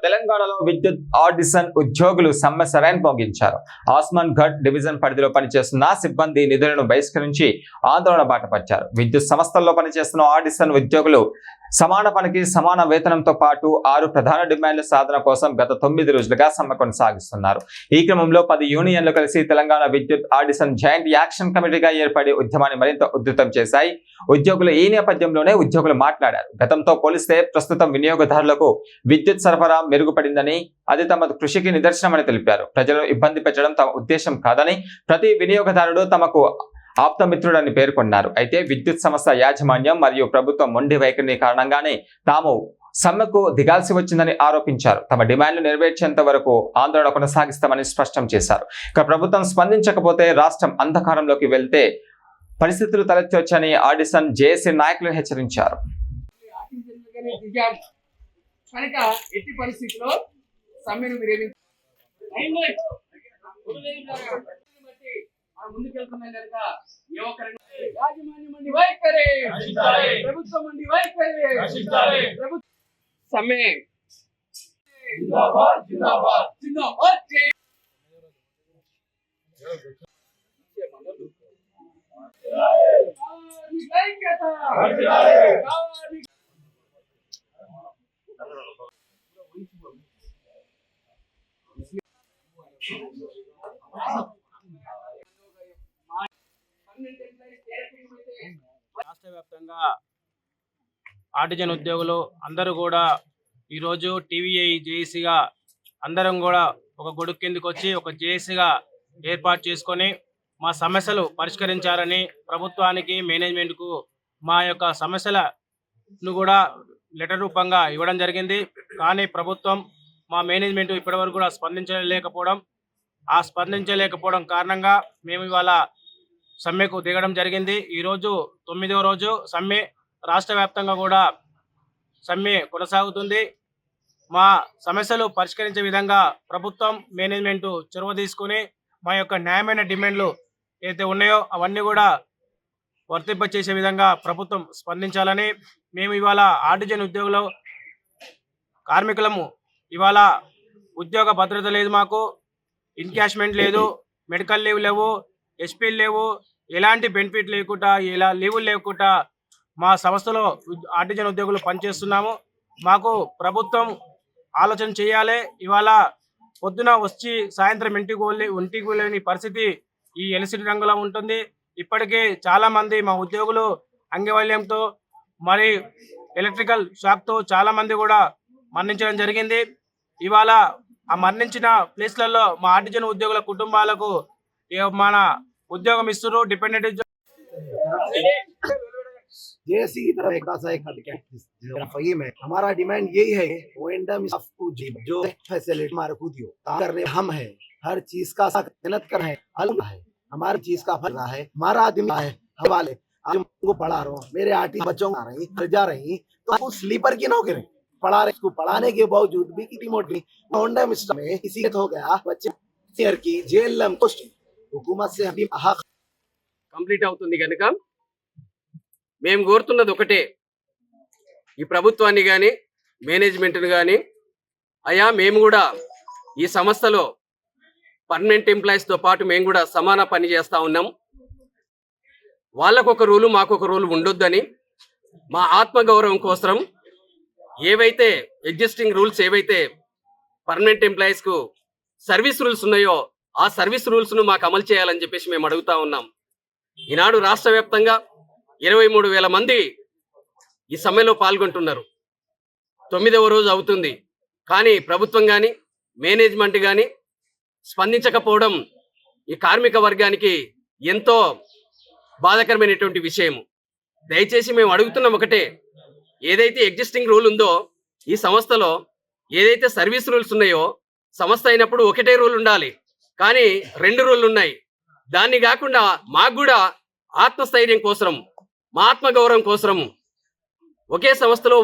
తెలంగాణలో విద్యుత్ ఆడిషన్ ఉద్యోగులు సమ్మె సరైన మోగించారు. ఆస్మాన్ ఘట్ డివిజన్ పరిధిలో పనిచేస్తున్న సిబ్బంది నిధులను బహిష్కరించి ఆందోళన బాట పట్టారు. విద్యుత్ సంస్థల్లో పనిచేస్తున్న ఆడిషన్ ఉద్యోగులు సమాన పనికి సమాన వేతనంతో పాటు 6 ప్రధాన డిమాండ్ల సాధన కోసం గత 9 రోజులుగా సమ్మె కొనసాగిస్తున్నారు. ఈ క్రమంలో 10 యూనియన్లు కలిసి తెలంగాణ విద్యుత్ ఆడిషన్ జాయింట్ యాక్షన్ కమిటీగా ఏర్పడి ఉద్యమాన్ని మరింత ఉధృతం చేశాయి. ఉద్యోగులు ఈ నేపథ్యంలోనే ఉద్యోగులు మాట్లాడారు. గతంతో పోలిస్తే ప్రస్తుతం వినియోగదారులకు విద్యుత్ సరఫరా మెరుగుపడిందని, అది తమ కృషికి నిదర్శనమని తెలిపారు. ప్రజలను ఇబ్బంది పెట్టడం తమ ఉద్దేశం కాదని, ప్రతి వినియోగదారుడు తమకు ఆప్తమిత్రుడని పేర్కొన్నారు. అయితే విద్యుత్ సంస్థ యాజమాన్యం మరియు ప్రభుత్వం మొండి వైఖరి కారణంగానే తాము సమ్మెకు దిగాల్సి వచ్చిందని ఆరోపించారు. తమ డిమాండ్లు నెరవేర్చేంత వరకు ఆందోళన కొనసాగిస్తామని స్పష్టం చేశారు. ఇక ప్రభుత్వం స్పందించకపోతే రాష్ట్రం అంధకారంలోకి వెళ్తే పరిస్థితులు తలెత్తొచ్చని ఆడిషన్ జేఏసీ నాయకులు హెచ్చరించారు. ముందుకెళ్తున్నాయి కనుక యాజమాన్యం వైఖరి, ప్రభుత్వం వైఖరి, సమ్మె జిందాబాద్ జిందాబాద్ జిందాబాద్. రాష్ట్ర వ్యాప్తంగా ఆర్టిజన్ ఉద్యోగులు అందరూ కూడా ఈరోజు టీవీఐ జేఏసీగా అందరం కూడా ఒక గొడుగు కిందకి వచ్చి ఒక జేఏసీగా ఏర్పాటు చేసుకొని మా సమస్యలు పరిష్కరించాలని ప్రభుత్వానికి, మేనేజ్మెంట్కు మా యొక్క సమస్యలను కూడా లెటర్ రూపంగా ఇవ్వడం జరిగింది. కానీ ప్రభుత్వం, మా మేనేజ్మెంట్ ఇప్పటివరకు కూడా స్పందించలేకపోవడం కారణంగా మేము ఇవాళ సమ్మెకు దిగడం జరిగింది. ఈరోజు 9వ రోజు సమ్మె. రాష్ట్ర వ్యాప్తంగా కూడా సమ్మె కొనసాగుతుంది. మా సమస్యలు పరిష్కరించే విధంగా ప్రభుత్వం, మేనేజ్మెంట్ చొరవ తీసుకుని మా యొక్క న్యాయమైన డిమాండ్లు ఏదైతే ఉన్నాయో అవన్నీ కూడా వర్తింపచేసే విధంగా ప్రభుత్వం స్పందించాలని మేము ఇవాళ ఆర్టిజన్ ఉద్యోగులు కార్మికులము ఇవాళ ఉద్యోగ భద్రత లేదు, మాకు ఇన్కాష్మెంట్ లేదు, మెడికల్ లీవ్ లేవు, ఎస్పీలు లేవు, ఎలాంటి బెనిఫిట్ లేకుండా, ఇలా లీవులు లేకుండా మా సంస్థలో ఆర్టిజన్ ఉద్యోగులు పనిచేస్తున్నాము. మాకు ప్రభుత్వం ఆలోచన చేయాలి. ఇవాళ పొద్దున వచ్చి సాయంత్రం ఇంటికి వెళ్ళని పరిస్థితి ఈ ఎలక్ట్రిసిటీ రంగంలో ఉంటుంది. ఇప్పటికే చాలామంది మా ఉద్యోగులు అంగవైకల్యంతో మరి ఎలక్ట్రికల్ షాక్తో చాలామంది కూడా మరణించడం జరిగింది. ఇవాళ ఆ మరణించిన ప్లేస్లలో మా ఆర్టిజన్ ఉద్యోగుల కుటుంబాలకు మన उद्योग मिस्टर डिपेंडेंट जैसी की तरह एक हमारा डिमांड यही है जो फैसिलिटी हमारे खुद करने हम है, हर चीज का मेहनत कर है, हमारी चीज का फल है, हमारा आदमी है हवाले आज को पढ़ा रहा हूँ, मेरे आर्टिस्ट बच्चों आ रही जा रही तो स्लीपर की नौकरी पढ़ा रहे, इसको पढ़ाने के बावजूद भी कितनी मोटी होंडा मिस्टर में किसी हो गया बच्चे की जेल हुकूमत से अभी కంప్లీట్ అవుతుంది కనుక మేము కోరుతున్నది ఒకటే, ఈ ప్రభుత్వాన్ని కానీ మేనేజ్మెంట్ని కానీ, అయ్యా మేము కూడా ఈ సంస్థలో పర్మనెంట్ ఎంప్లాయీస్తో పాటు మేము కూడా సమాన పని చేస్తూ ఉన్నాం. వాళ్ళకొక రూలు మాకొక రూలు ఉండొద్దని, మా ఆత్మగౌరవం కోసం ఏవైతే ఎగ్జిస్టింగ్ రూల్స్ ఏవైతే పర్మనెంట్ ఎంప్లాయీస్కు సర్వీస్ రూల్స్ ఉన్నాయో ఆ సర్వీస్ రూల్స్ను మాకు అమలు చేయాలని చెప్పేసి మేము అడుగుతా ఉన్నాం. ఈనాడు రాష్ట్ర వ్యాప్తంగా 23,000 మంది ఈ సమ్మెలో పాల్గొంటున్నారు. 9వ రోజు అవుతుంది. కానీ ప్రభుత్వం కానీ మేనేజ్మెంట్ కానీ స్పందించకపోవడం ఈ కార్మిక వర్గానికి ఎంతో బాధాకరమైనటువంటి విషయం. దయచేసి మేము అడుగుతున్నాం ఒకటే, ఏదైతే ఎగ్జిస్టింగ్ రూల్ ఉందో ఈ సంస్థలో, ఏదైతే సర్వీస్ రూల్స్ ఉన్నాయో, సంస్థ అయినప్పుడు ఒకటే రూల్ ఉండాలి, కానీ 2 రూళ్ళు ఉన్నాయి. దాన్ని కాకుండా మాకు కూడా ఆత్మస్థైర్యం కోసం, మా ఆత్మగౌరవం కోసం ఒకే సంస్థలో